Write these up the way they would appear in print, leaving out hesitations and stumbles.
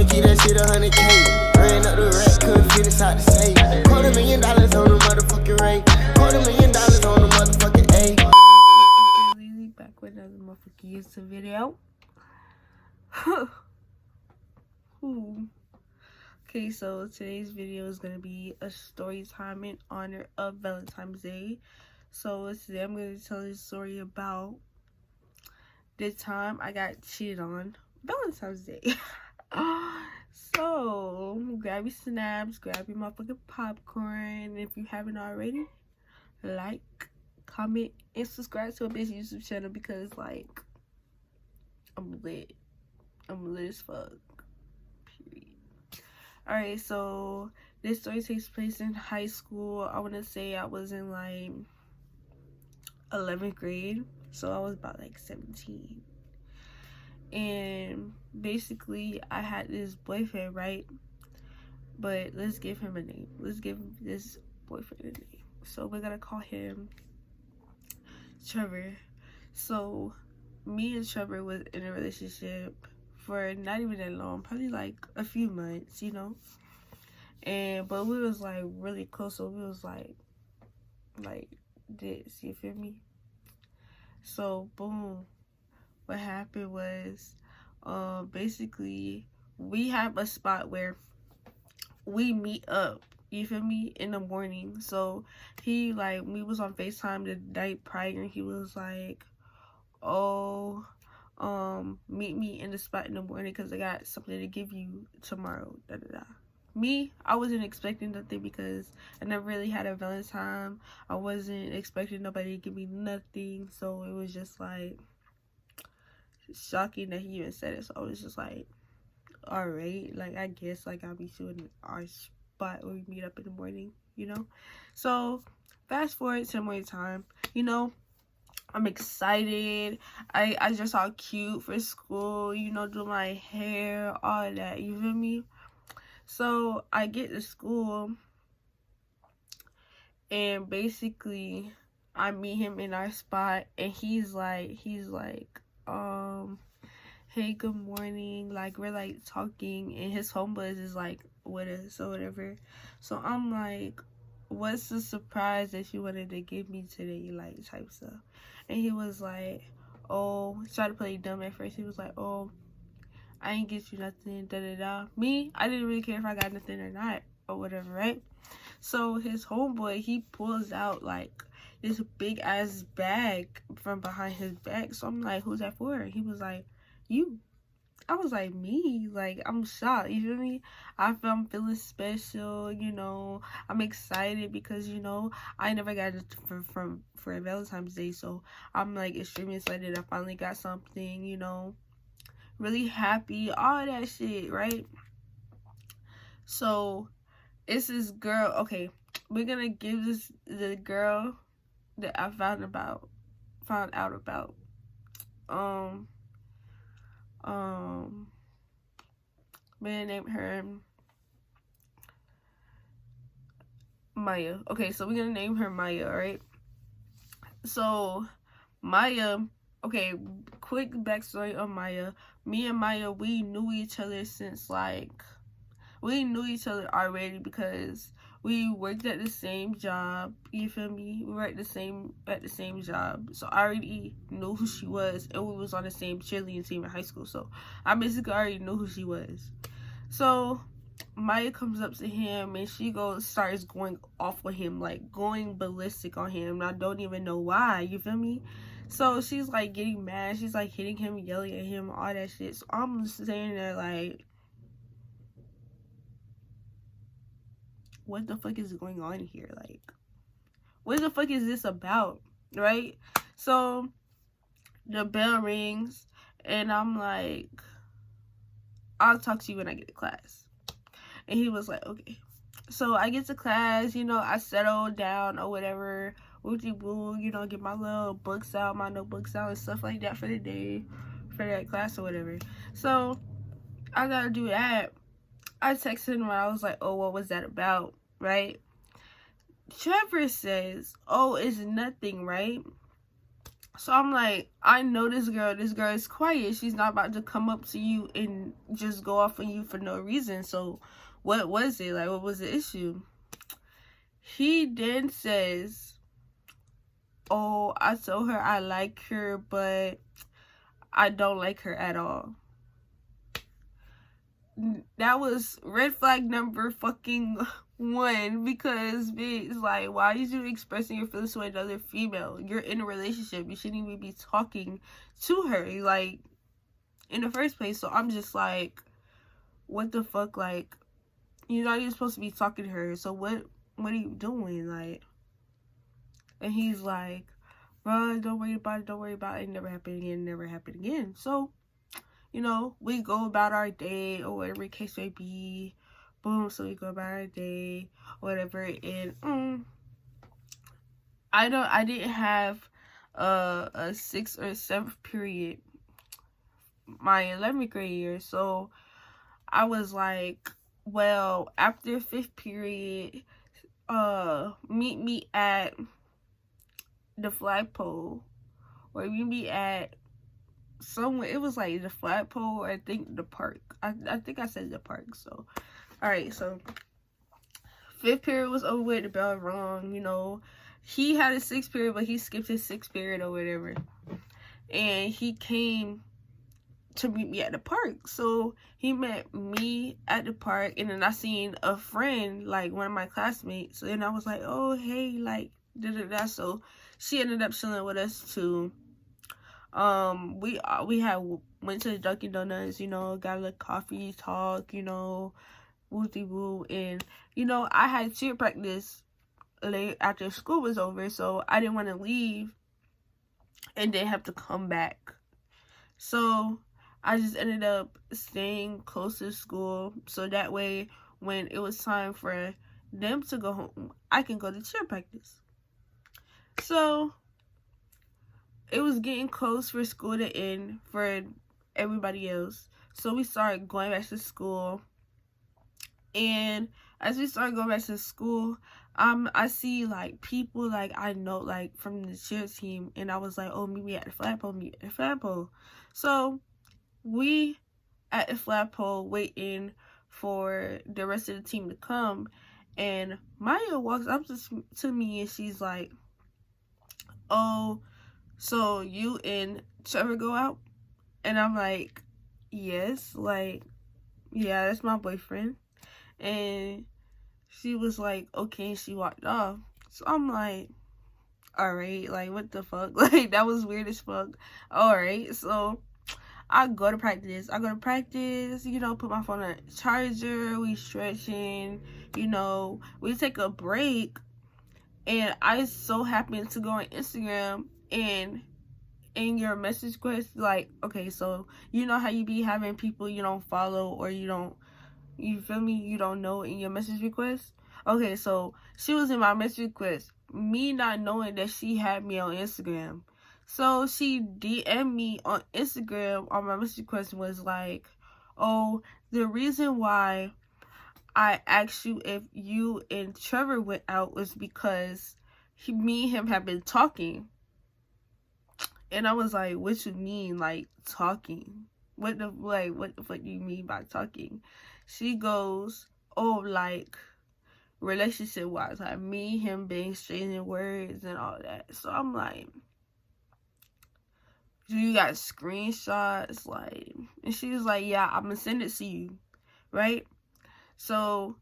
I'ma keep that shit 100K. Ran up the rack, couldn't fit inside the safe. $250,000 on the motherfucking rate. $250,000 on the motherfucking A. Lily back with another motherfucking YouTube video. Ooh. Okay, so today's video is gonna be a story time in honor of Valentine's Day. So today I'm gonna tell you a story about the time I got cheated on Valentine's Day. So grab your snaps, grab your motherfucking popcorn. If you haven't already, like, comment, and subscribe to a bitch YouTube channel because, like, I'm lit as fuck. Period. Alright, so this story takes place in high school. I want to say I was in like 11th grade, so I was about like 17. And basically I had this boyfriend, right? But let's give him a name. Let's give this boyfriend a name. So we're gonna call him Trevor. So me and Trevor was in a relationship for not even that long, probably like a few months, you know. But we was like really close, so we was like this, you feel me? So boom, what happened was basically we have a spot where we meet up, you feel me, in the morning. So he, like, we was on FaceTime the night prior, and he was like, oh, meet me in the spot in the morning because I got something to give you tomorrow, da da da. Me, I wasn't expecting nothing because I never really had a Valentine. I wasn't expecting nobody to give me nothing, so it was just like shocking that he even said it. So I was just like, all right, like, I guess like I'll be shooting our spot where we meet up in the morning, you know. So fast forward to the morning time, you know, I'm excited. I just all cute for school, you know, do my hair, all that, you feel me? So I get to school and basically I meet him in our spot, and he's like hey, good morning, like, we're like talking, and his homebuzz is like with us or whatever. So I'm like, what's the surprise that you wanted to give me today, like, type stuff. And he was like, oh, tried to play dumb at first. He was like, oh, I ain't get you nothing, da da da. Me, I didn't really care if I got nothing or not or whatever, right? So his homeboy, he pulls out like this big ass bag from behind his back. So I'm like, who's that for? He was like, you. I was like, me? Like, I'm shocked, you feel me? I'm feeling special, you know. I'm excited because, you know, I never got it for Valentine's Day, so I'm like extremely excited I finally got something, you know. Really happy, all that shit, right? So it's this girl. Okay, we're gonna give the girl that I found out about. We're gonna name her Maya. Okay, so we're gonna name her Maya, alright? So Maya, okay, quick backstory on Maya. Me and Maya, we knew each other since, like, we knew each other already because we worked at the same job, you feel me? We worked at the same job. So I already knew who she was, and we was on the same cheerleading team in high school. So I basically already knew who she was. So Maya comes up to him and she starts going off on him, like going ballistic on him. And I don't even know why, you feel me? So she's like getting mad, she's like hitting him, yelling at him, all that shit. So I'm just saying that, like, what the fuck is going on here? Like, what the fuck is this about, right? So the bell rings and I'm like, I'll talk to you when I get to class. And he was like, okay. So I get to class, you know, I settle down or whatever, woo-de-woo, you know, get my little books out, my notebooks out and stuff like that for the day, for that class or whatever. So I gotta do that. I texted him and I was like, oh, what was that about, right? Trevor says, oh, it's nothing, right? So I'm like, I know this girl is quiet. She's not about to come up to you and just go off on you for no reason. So what was it? Like, what was the issue? He then says, oh, I told her I like her, but I don't like her at all. That was red flag number fucking one, because bitch, like, why are you expressing your feelings to another female? You're in a relationship. You shouldn't even be talking to her, like, in the first place. So I'm just like, what the fuck? Like, you're not even supposed to be talking to her. So what are you doing? Like, and he's like, bro, don't worry about it. Don't worry about it. It never happened again. Never happened again. So, you know, we go about our day or whatever the case may be. Boom. So we go about our day, whatever. And I didn't have a 6th or 7th period my 11th grade year. So I was like, well, after 5th period, meet me at the flagpole, or meet me at somewhere. It was like the flagpole, or I think the park. I think I said the park. So, all right. So 5th period was over with. The bell rung. You know, he had a 6th period, but he skipped his 6th period or whatever, and he came to meet me at the park. So he met me at the park, and then I seen a friend, like one of my classmates. So then I was like, oh hey, like da. So she ended up chilling with us too. We had went to the Dunkin' Donuts, you know, got a little coffee, talk, you know, wooty woo. And you know, I had cheer practice late after school was over, so I didn't want to leave and then have to come back. So I just ended up staying close to school, so that way when it was time for them to go home, I can go to cheer practice. So it was getting close for school to end for everybody else. So we started going back to school. And as we started going back to school, I see like people like I know, like from the cheer team, and I was like, oh, meet me at the flagpole, meet at the flagpole. So we at the flagpole waiting for the rest of the team to come, and Maya walks up to me and she's like, oh, so you and Trevor go out? And I'm like, yes, like, yeah, that's my boyfriend. And she was like, okay, and she walked off. So I'm like, all right, like, what the fuck? Like, that was weird as fuck. All right, so I go to practice, you know, put my phone on charger, we stretching, you know, we take a break, and I so happened to go on Instagram, and in your message quest, like, okay, so you know how you be having people you don't follow, or you don't know in your message request? Okay, so she was in my message request, me not knowing that she had me on Instagram. So she DM'd me on Instagram on my message request, was like, oh, the reason why I asked you if you and Trevor went out was because me and him have been talking. And I was like, what you mean, like, talking? What the fuck do you mean by talking? She goes, oh, like, relationship wise, like me, him being exchanging words and all that. So I'm like, do you got screenshots? Like, and she was like, yeah, I'm gonna send it to you, right? So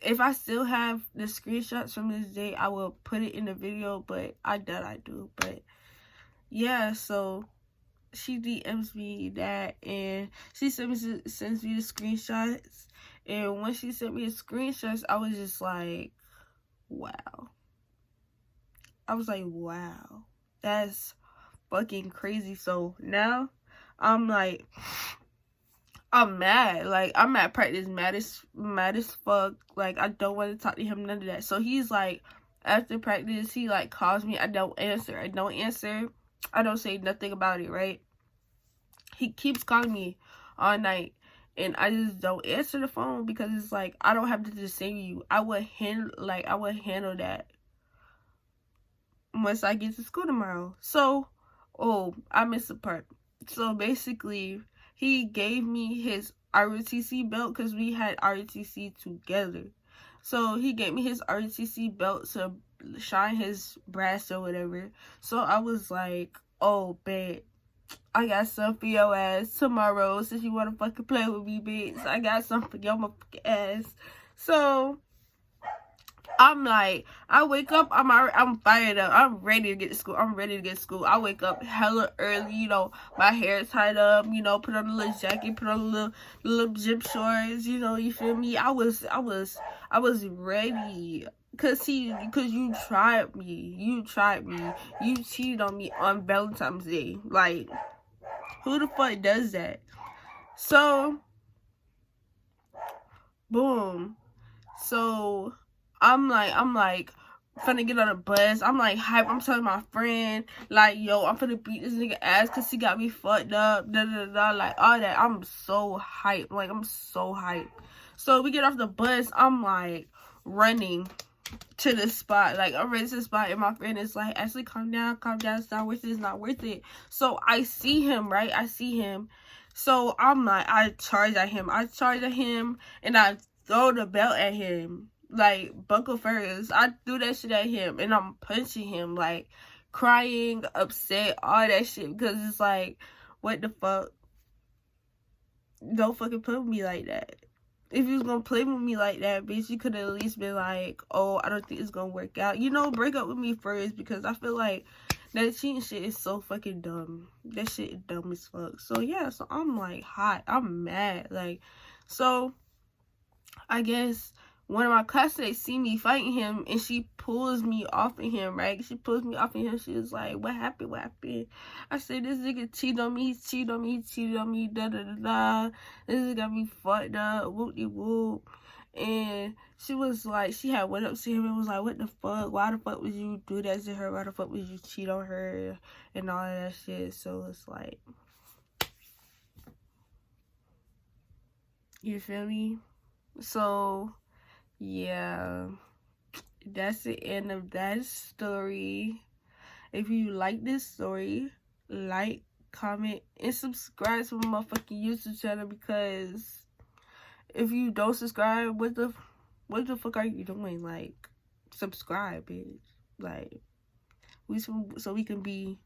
if I still have the screenshots from this day, I will put it in the video, but I doubt I do. But yeah, so she DMs me that, and she sends me the screenshots. And when she sent me the screenshots, I was just like, wow. I was like, wow, that's fucking crazy. So now I'm like, I'm mad. Like, I'm at practice, mad as fuck. Like, I don't want to talk to him, none of that. So he's like, after practice, he like calls me. I don't answer. I don't say nothing about it, right? He keeps calling me all night, and I just don't answer the phone, because it's like, I don't have to just say you. I would handle that once I get to school tomorrow. So Oh, I missed a part. So basically, he gave me his ROTC belt because we had ROTC together. So he gave me his ROTC belt to shine his brass or whatever. So I was like, oh, bet. I got some for your ass tomorrow since you want to fucking play with me, bitch. I got some for your motherfucking ass. So I'm like, I wake up, I'm fired up. I'm ready to get to school. I wake up hella early, you know, my hair tied up, you know, put on a little jacket, put on a little gym shorts, you know, you feel me? I was ready. Cause you tried me. You cheated on me on Valentine's Day. Like, who the fuck does that? So, boom. So I'm like finna get on a bus. I'm like hype. I'm telling my friend like, yo, I'm finna beat this nigga ass because he got me fucked up. Da da da. Like all that. I'm so hype. Like I'm so hype. So we get off the bus. I'm like running to the spot. Like I'm ready to the spot, and my friend is like, Ashley, calm down. It's not worth it. It's not worth it. So I see him, right? So I'm like, I charge at him, and I throw the belt at him, like buckle first. I threw that shit at him, and I'm punching him, like crying, upset, all that shit, because it's like, what the fuck? Don't fucking play with me like that. If you was gonna play with me like that, bitch, you could have at least been like, oh, I don't think it's gonna work out. You know, break up with me first, because I feel like that cheating shit is so fucking dumb. That shit is dumb as fuck. So yeah, so I'm like hot. I'm mad. Like, so I guess one of my classmates see me fighting him, and she pulls me off of him, right? She pulls me off of him. She was like, what happened? I said, this nigga cheated on me. He cheated on me. Da da da da. This nigga got me fucked up. Whoop-de-whoop. And she was like, she had went up to him and was like, what the fuck? Why the fuck would you do that to her? Why the fuck would you cheat on her? And all of that shit. So it's like, you feel me? So yeah, that's the end of that story. If you like this story, like, comment, and subscribe to my motherfucking YouTube channel, because if you don't subscribe, what the fuck are you doing? Like, subscribe, bitch. Like, so we can be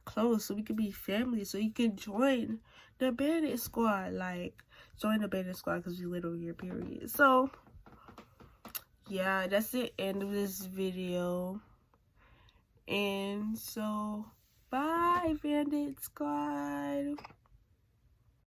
close, so we can be family, so you can join the bandit squad. Like, join the bandit squad, because we live over here, period. So yeah, that's the end of this video. And so bye, bandit squad.